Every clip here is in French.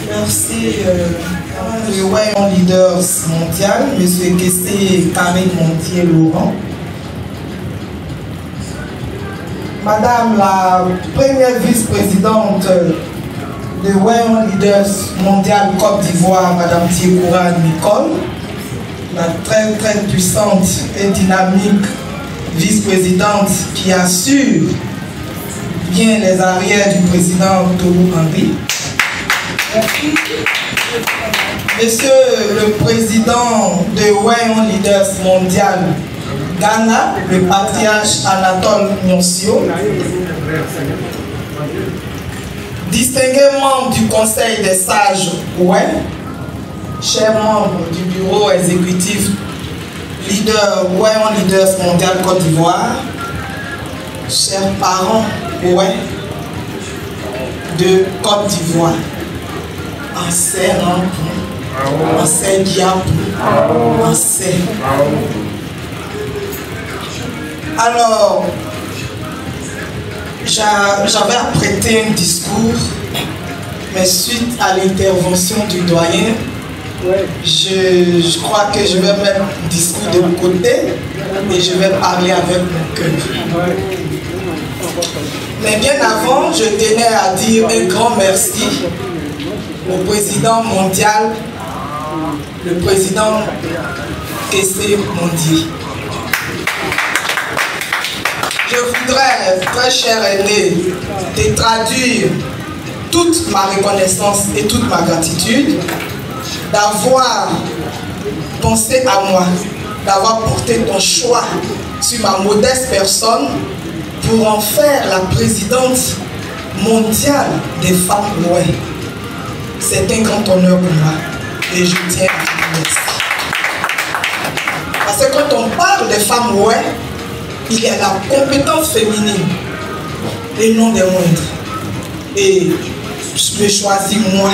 Merci le Wayne Leaders mondial, M. Kessé Karim Montier-Laurent. Madame la première vice-présidente de Wayne Leaders mondial Côte d'Ivoire, Madame Thiekoura Nicole, la très puissante et dynamique vice-présidente qui assure bien les arrières du président Tolu Henry. Monsieur le président de Wayne Leaders mondial Ghana, le patriarche Anatole Nonsio, distingué membre du Conseil des sages Wayne, cher membre du bureau exécutif leader Wayne Leaders mondial Côte d'Ivoire, chers parents Wayne de Côte d'Ivoire, ancien diable, ancien. Alors, j'avais apprêté un discours, mais suite à l'intervention du doyen, je crois que je vais mettre le discours de côté et je vais parler avec mon cœur. Mais bien avant, je tenais à dire un grand merci au président mondial, le président Kessé Mondier. Je voudrais, très cher aîné, te traduire toute ma reconnaissance et toute ma gratitude d'avoir pensé à moi, d'avoir porté ton choix sur ma modeste personne pour en faire la présidente mondiale des femmes Wayne. C'est un grand honneur pour moi et je tiens à te remercier. Parce que quand on parle des femmes Wayne, il y a la compétence féminine et non des moindres. Et je me choisis moi.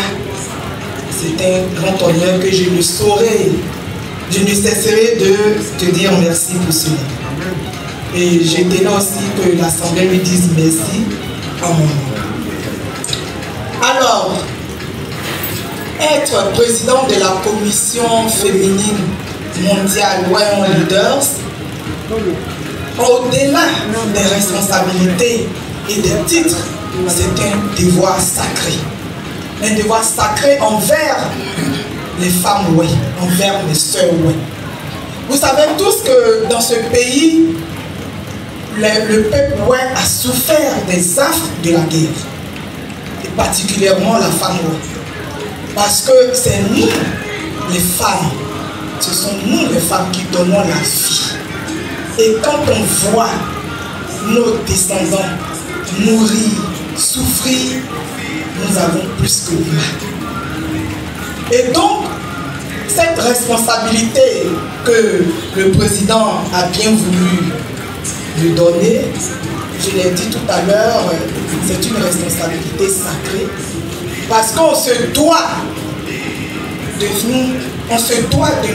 C'est un grand honneur que je ne saurais, je ne cesserai de te dire merci pour cela. Et j'étais là aussi que l'Assemblée lui dise merci à mon nom. Alors, être président de la commission féminine mondiale Wayne Leaders, au-delà des responsabilités et des titres, c'est un devoir sacré. Un devoir sacré envers les femmes Wayne, envers les sœurs Wayne. Vous savez tous que dans ce pays, le peuple Wayne a souffert des affres de la guerre. Et particulièrement la femme Wayne. Parce que c'est nous, les femmes, ce sont nous les femmes qui donnons la vie. Et quand on voit nos descendants mourir, souffrir, nous avons plus que mal. Et donc, cette responsabilité que le président a bien voulu lui donner, je l'ai dit tout à l'heure, c'est une responsabilité sacrée. Parce qu'on se doit de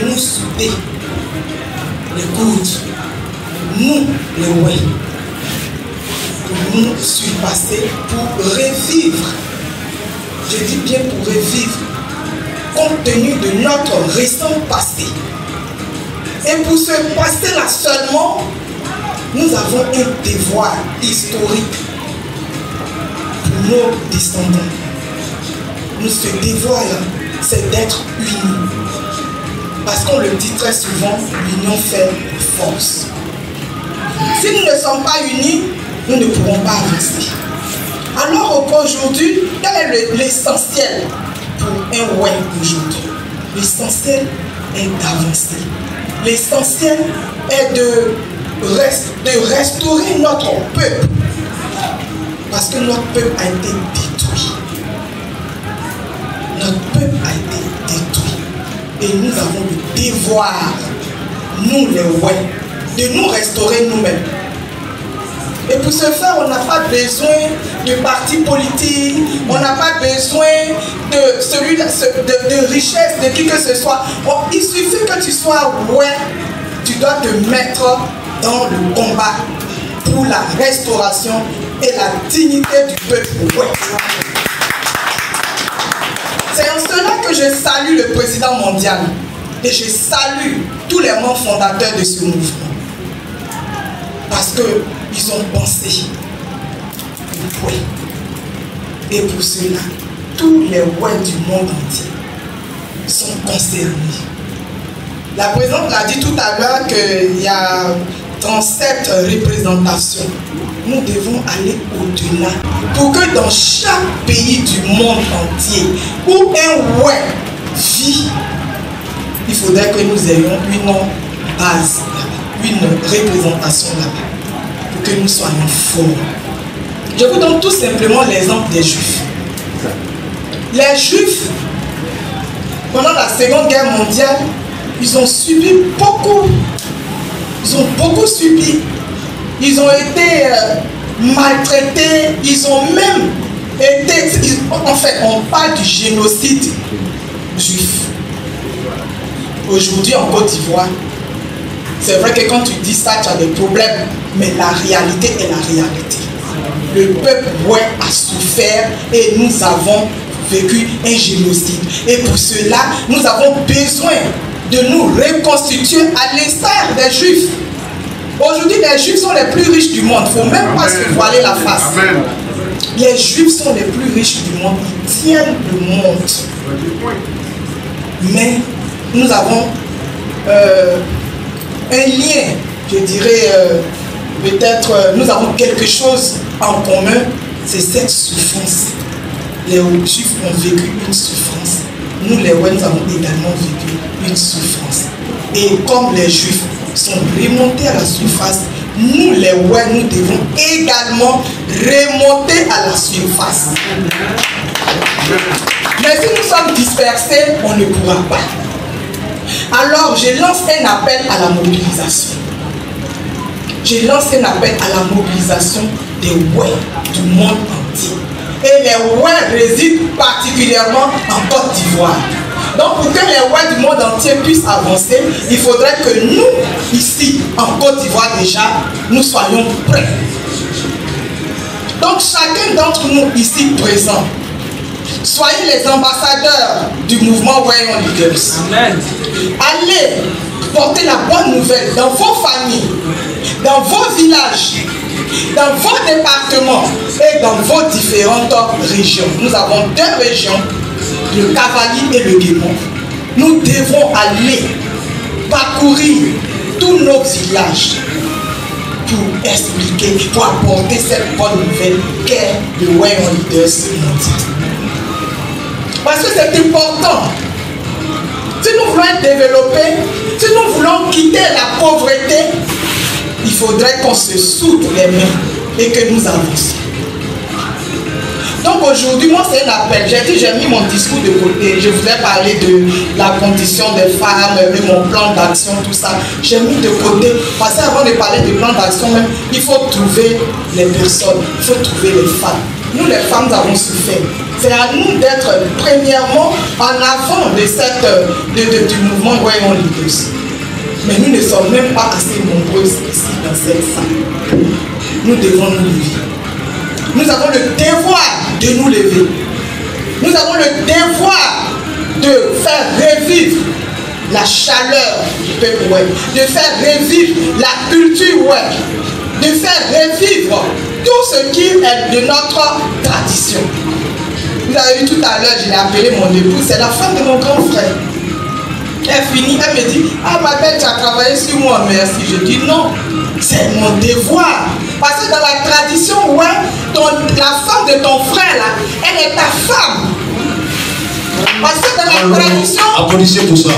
nous souder les coudes, nous les Wayne, pour nous surpasser, pour revivre. Je dis bien pour revivre, compte tenu de notre récent passé. Et pour ce passé-là seulement, nous avons un devoir historique pour nos descendants. Ce devoir-là, c'est d'être unis. Parce qu'on le dit très souvent, l'union fait force. Si nous ne sommes pas unis, nous ne pourrons pas avancer. Alors qu'aujourd'hui, quel est l'essentiel pour un ouais aujourd'hui? L'essentiel est d'avancer. L'essentiel est de restaurer notre peuple. Parce que notre peuple a été détruit. Notre peuple a été détruit. Et nous avons le devoir, nous les ouais, de nous restaurer nous-mêmes. Et pour ce faire, on n'a pas besoin de partis politiques, on n'a pas besoin de richesse, de qui que ce soit. Il suffit que tu sois ouais, tu dois te mettre dans le combat pour la restauration et la dignité du peuple ouais. C'est en cela que je salue le président mondial et je salue tous les membres fondateurs de ce mouvement. Parce qu'ils ont pensé au ouais. Et pour cela, tous les ouais du monde entier sont concernés. La présidente l'a dit tout à l'heure qu'il y a 37 représentations. Nous devons aller au-delà pour que dans chaque pays du monde entier où un ouais vit, il faudrait que nous ayons une base là-bas, une représentation là-bas, pour que nous soyons forts. Je vous donne tout simplement l'exemple des Juifs. Les Juifs, pendant la Seconde Guerre mondiale, ils ont subi beaucoup. Ils ont beaucoup subi. Ils ont été maltraités. Ils ont même été... En fait, on parle du génocide juif. Aujourd'hui, en Côte d'Ivoire, c'est vrai que quand tu dis ça, tu as des problèmes. Mais la réalité est la réalité. Le peuple ouais a souffert et nous avons vécu un génocide. Et pour cela, nous avons besoin de nous reconstituer à l'instar des Juifs. Aujourd'hui, les Juifs sont les plus riches du monde. Il ne faut même pas se voiler la face. Amen. Les Juifs sont les plus riches du monde. Ils tiennent le monde. Mais nous avons un lien, je dirais, peut-être, nous avons quelque chose en commun. C'est cette souffrance. Les Juifs ont vécu une souffrance. Nous, les ouais, nous avons également vécu une souffrance. Et comme les Juifs sont remontés à la surface, nous, les ouais, nous devons également remonter à la surface. Mais si nous sommes dispersés, on ne pourra pas. Alors, je lance un appel à la mobilisation. Je lance un appel à la mobilisation des ouais du monde entier. Et les ouais résident particulièrement en Côte d'Ivoire. Donc pour que les ouais du monde entier puissent avancer, il faudrait que nous, ici, en Côte d'Ivoire déjà, nous soyons prêts. Donc chacun d'entre nous ici présents, soyez les ambassadeurs du mouvement Wayne Leaders. Amen. Allez porter la bonne nouvelle dans vos familles, dans vos villages, dans vos départements et dans vos différentes régions. Nous avons 2 régions, le Cavali et le Guémon. Nous devons aller parcourir tous nos villages pour expliquer, pour apporter cette bonne nouvelle qu'est le Wayne Leaders mondial. Parce que c'est important. Si nous voulons être développés, si nous voulons quitter la pauvreté, il faudrait qu'on se soude les mains et que nous avancions. Donc aujourd'hui, moi c'est un appel. J'ai mis mon discours de côté. Je voulais parler de la condition des femmes, de mon plan d'action, tout ça. J'ai mis de côté. Parce qu'avant de parler du plan d'action, même, il faut trouver les personnes, il faut trouver les femmes. Nous les femmes avons souffert. C'est à nous d'être premièrement en avant de du mouvement Wayne Leaders. Mais nous ne sommes même pas assez nombreuses ici dans cette salle. Nous devons nous lever. Nous avons le devoir de nous lever. Nous avons le devoir de faire revivre la chaleur du peuple web, de faire revivre la culture web, de faire revivre tout ce qui est de notre tradition. Vous avez vu tout à l'heure, je l'ai appelé mon épouse, c'est la femme de mon grand frère. Elle fini, elle me dit, ah ma belle, tu as travaillé sur moi, merci. Je dis non, c'est mon devoir. Parce que dans la tradition, ouais, la femme de ton frère, là, elle est ta femme. Parce que dans la tradition... Applaudissez pour ça.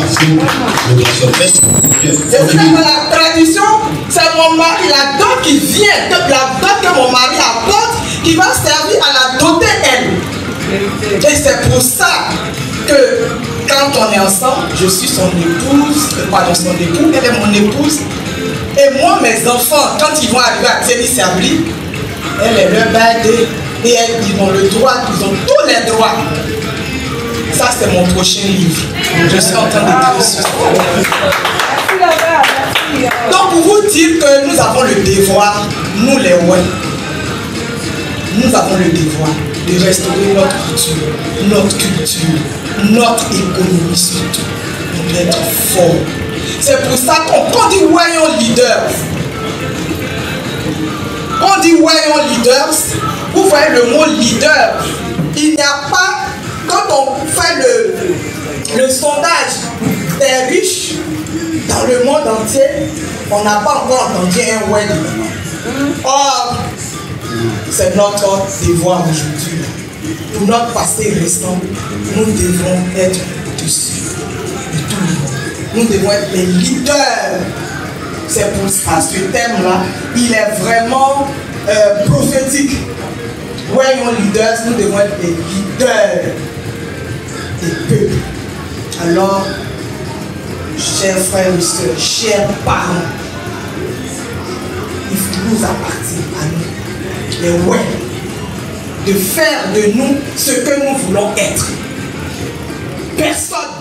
Dans la tradition, c'est mon mari, la dot qui vient, la dot que mon mari apporte, qui va servir à la doter elle. Et c'est pour ça que quand on est ensemble, je suis son épouse, pardon, son époux, elle est mon épouse. Et moi, mes enfants, quand ils vont arriver à Téli-Sabli, elle est leur bébé. Et ils ont le droit, ils ont tous les droits. Ça, c'est mon prochain livre. Je suis en train d'écrire sur ça. Donc, pour vous dire que nous avons le devoir, nous les ouais, nous avons le devoir de restaurer notre culture, notre économie surtout, d'être fort. C'est pour ça qu'on dit voyons leaders. On dit voyons leaders. Vous voyez le mot leader. Il n'y a pas, quand on fait le sondage des riches dans le monde entier, on n'a pas encore entendu un ouais. Or, c'est notre devoir aujourd'hui. Pour notre passé récent, nous devons être dessus de tout le monde. Nous devons être les leaders. C'est pour ça ce thème-là, il est vraiment prophétique. Voyons leaders, nous devons être les leaders des peuples. Alors, chers frères et sœurs, chers parents, il nous appartient à nous, les ouais, de faire de nous ce que nous voulons être. Personne